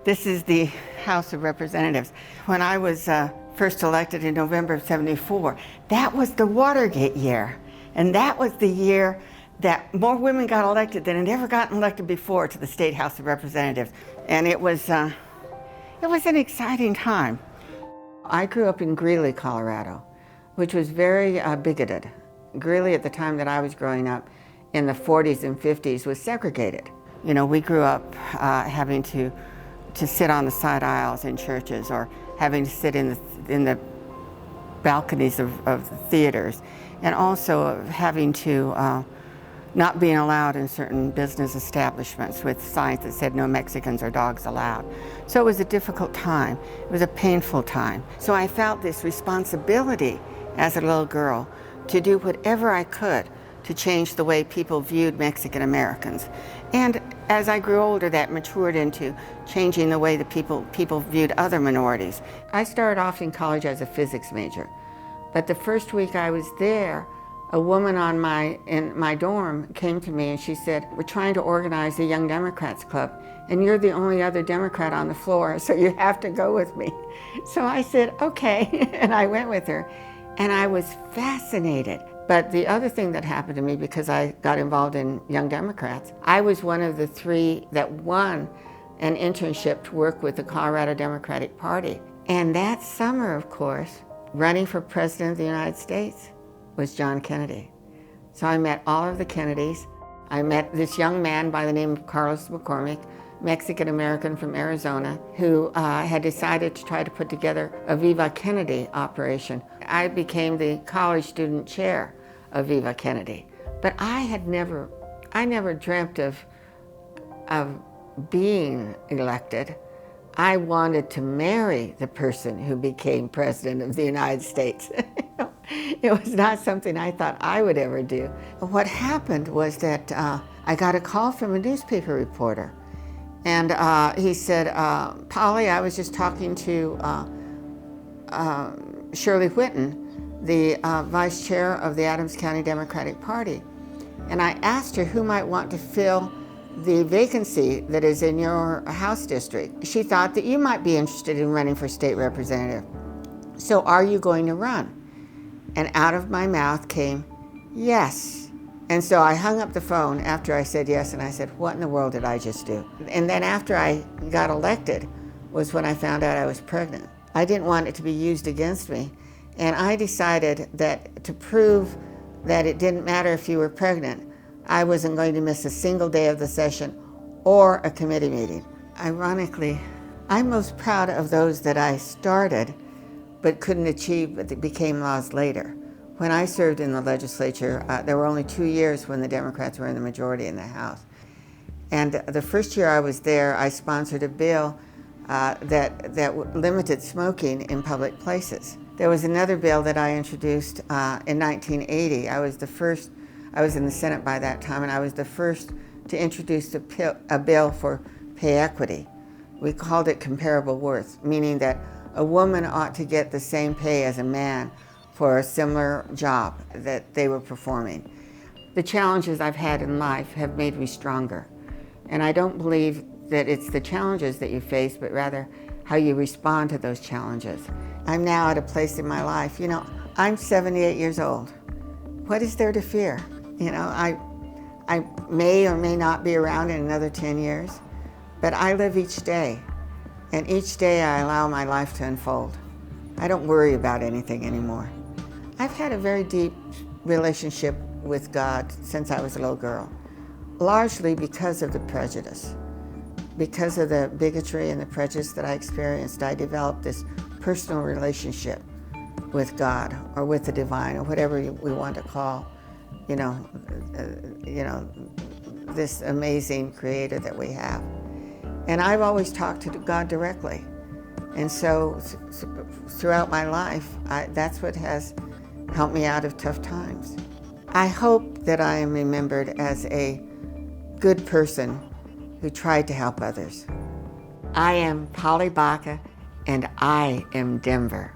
This is the House of Representatives. When I was first elected in November of '74, that was the Watergate year. And that was the year that more women got elected than had ever gotten elected before to the State House of Representatives. And it was an exciting time. I grew up in Greeley, Colorado, which was very bigoted. Greeley at the time that I was growing up in the 40s and 50s was segregated. You know, we grew up having to sit on the side aisles in churches, or having to sit in the balconies of theaters, and also having to not being allowed in certain business establishments with signs that said no Mexicans or dogs allowed. So it was a difficult time. It was a painful time. So I felt this responsibility as a little girl to do whatever I could to change the way people viewed Mexican Americans. And as I grew older, that matured into changing the way that people viewed other minorities. I started off in college as a physics major, but the first week I was there, a woman in my dorm came to me and she said, "We're trying to organize a Young Democrats Club, and you're the only other Democrat on the floor, so you have to go with me." So I said, okay, and I went with her, and I was fascinated. But the other thing that happened to me, because I got involved in Young Democrats, I was one of the 3 that won an internship to work with the Colorado Democratic Party. And that summer, of course, running for President of the United States was John Kennedy. So I met all of the Kennedys. I met this young man by the name of Carlos McCormick, Mexican-American from Arizona, who had decided to try to put together a Viva Kennedy operation. I became the college student chair of Viva Kennedy. But I never dreamt of being elected. I wanted to marry the person who became President of the United States. It was not something I thought I would ever do. What happened was that I got a call from a newspaper reporter. And he said, "Polly, I was just talking to Shirley Whitten, the vice chair of the Adams County Democratic Party. And I asked her who might want to fill the vacancy that is in your House district. She thought that you might be interested in running for state representative. So are you going to run?" And out of my mouth came, "Yes." And so I hung up the phone after I said yes, and I said, what in the world did I just do? And then after I got elected was when I found out I was pregnant. I didn't want it to be used against me. And I decided that to prove that it didn't matter if you were pregnant, I wasn't going to miss a single day of the session or a committee meeting. Ironically, I'm most proud of those that I started but couldn't achieve, but that became laws later. When I served in the legislature, there were only 2 years when the Democrats were in the majority in the House. And the first year I was there, I sponsored a bill that limited smoking in public places. There was another bill that I introduced in 1980. I was in the Senate by that time, and I was the first to introduce a bill for pay equity. We called it comparable worth, meaning that a woman ought to get the same pay as a man for a similar job that they were performing. The challenges I've had in life have made me stronger. And I don't believe that it's the challenges that you face, but rather how you respond to those challenges. I'm now at a place in my life, I'm 78 years old. What is there to fear? I may or may not be around in another 10 years, but I live each day. And each day I allow my life to unfold. I don't worry about anything anymore. I've had a very deep relationship with God since I was a little girl, largely because of the prejudice. Because of the bigotry and the prejudice that I experienced, I developed this personal relationship with God, or with the divine, or whatever we want to call, this amazing creator that we have. And I've always talked to God directly. And so throughout my life, that's what has helped me out of tough times. I hope that I am remembered as a good person who tried to help others. I am Polly Baca, and I am Denver.